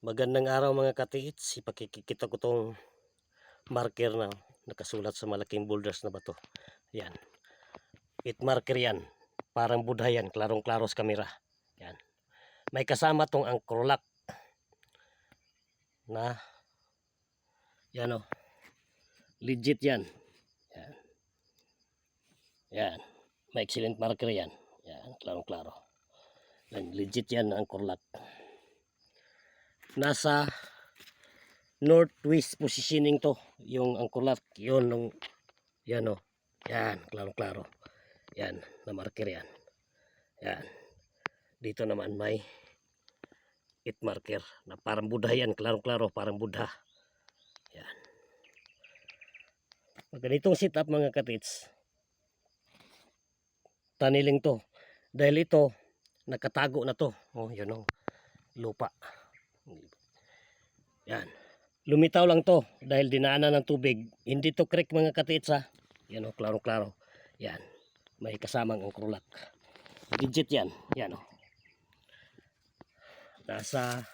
Magandang araw mga katiits. Ipakikita ko tong marker na nakasulat sa malaking boulders na bato. Yan. It marker yan. Parang Buddha yan. Klarong-klaro sa kamera. Yan. May kasama tong anchor lock na yan o. Legit yan. Yan. Yan. May excellent marker yan. Yan. Klarong-klaro. Yan. Legit yan ang anchor lock. Nasa northwest positioning to yung anchor lock, yun nung yan o, yan klaro-klaro, yan na marker yan. Yan dito naman may it marker na parang Buddha yan, klaro-klaro parang Buddha. Yan ganitong setup mga katits, taniling to dahil ito nakatago na to. Oh, yun o, lupa. Yan, lumitaw lang to dahil dinaanan ng tubig. Hindi to creek mga katits ha. Yan o, klaro-klaro. Yan, may kasamang anchor lock. Legit yan. Yan o. Nasa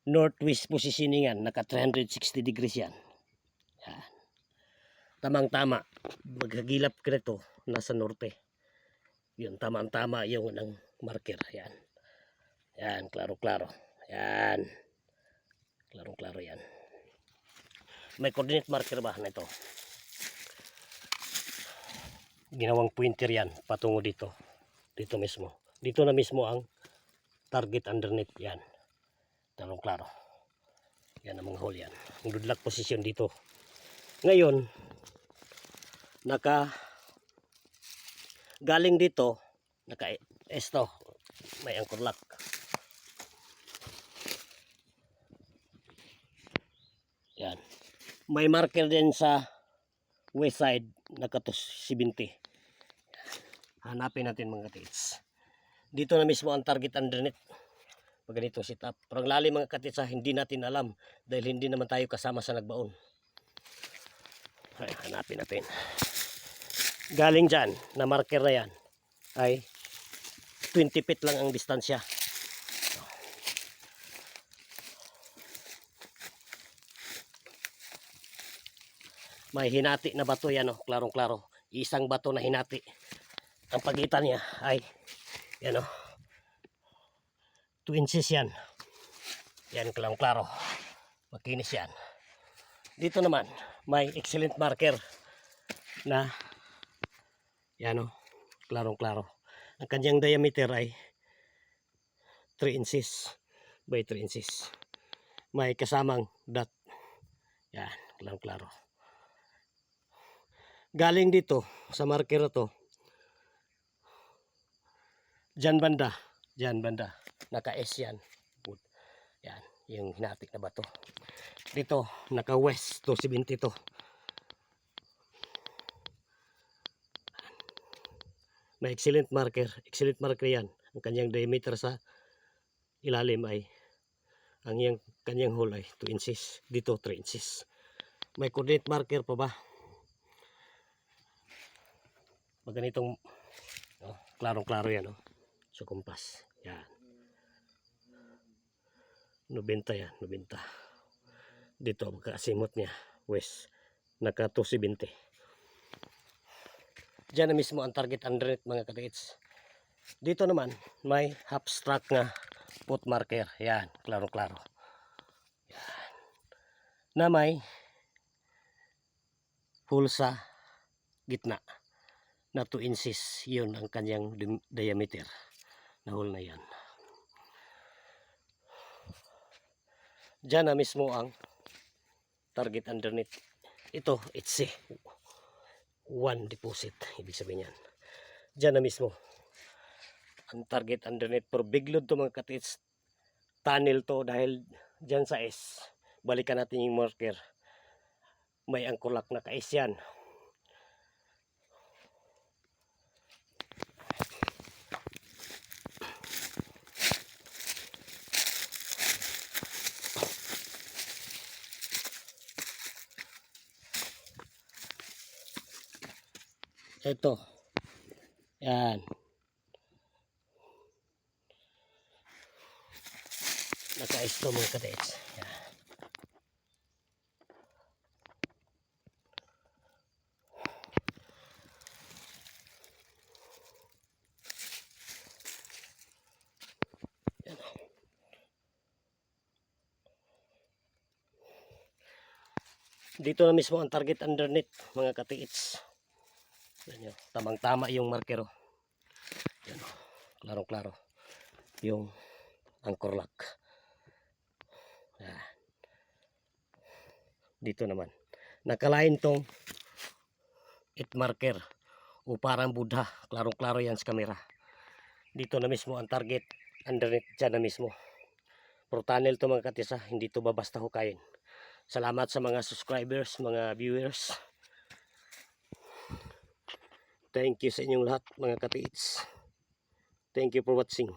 northwest positioning yan. Naka 360 degrees yan. Yan. Tamang-tama. Maghagilap ka nito. Nasa norte. Yun, tamang-tama yung ng marker. Yan. Yan, klaro-klaro. Yan. Klarong-klaro yan. May coordinate marker ba na ito? Ginawang pointer yan patungo dito. Dito mismo. Dito na mismo ang target underneath yan. Klarong-klaro. Yan ang mga hole yan. Ang good luck position dito. Ngayon, galing dito, esto, may anchor lock. Yan. May marker din sa west side na katos 70. Hanapin natin mga katits. Dito na mismo ang target underneath. Pag ganito setup. Parang lalim mga katits, hindi natin alam dahil hindi naman tayo kasama sa nagbaon. Ay, hanapin natin. Galing dyan na marker na yan ay 20 feet lang ang distansya. May hinati na bato yan o, klarong-klaro. Isang bato na hinati. Ang pagitan niya ay yan o, 2 inches yan. Yan, klarong-klaro. Makinis yan. Dito naman may excellent marker na yan o, klarong-klaro. Ang kanyang diameter ay 3 inches by 3 inches. May kasamang dot. Yan, klarong-klaro. Galing dito sa marker na to, dyan banda, naka-S yan. Yan, yung hinatik na bato. Dito, naka-west to 70 to. May excellent marker yan. Ang kanyang diameter sa ilalim ay, ang kanyang hole ay 2 inches. Dito 3 inches. May coordinate marker pa ba? Ganitong klarong-klaro yan sa kumpas. Yan. 90 yan, 90. Dito magkaasimot niya west, naka 270. Diyan na mismo ang target underneath mga katiits. Dito naman may half struck na foot marker. Yan, klarong-klaro. Yan. Na may hole sa gitna na 2 inches, yun ang kanyang diameter na hole na yan. Diyan na mismo ang target underneath. Ito, it's one deposit, ibig sabihin yan. Diyan na mismo ang target underneath. Pero big load to mga katits, tunnel to dahil diyan sa S. Balikan natin yung marker. May anchor lock na ka-S yan. Ito. Yan. Naka-ice to mga katiits. Yan. Dito na mismo ang target underneath mga katiits. Yan yun. Tamang-tama yung markero. Yan. Klaro-klaro. Yung anchor lock. Yan. Dito naman. Nakalain tong 8 marker. O parang Buddha. Klaro-klaro yan sa camera. Dito na mismo ang target underneath. Dyan na mismo. Pro tunnel to mga katisa. Hindi to babasta hukayin. Salamat sa mga subscribers, mga viewers. Thank you sa inyong lahat mga katiits. Thank you for watching.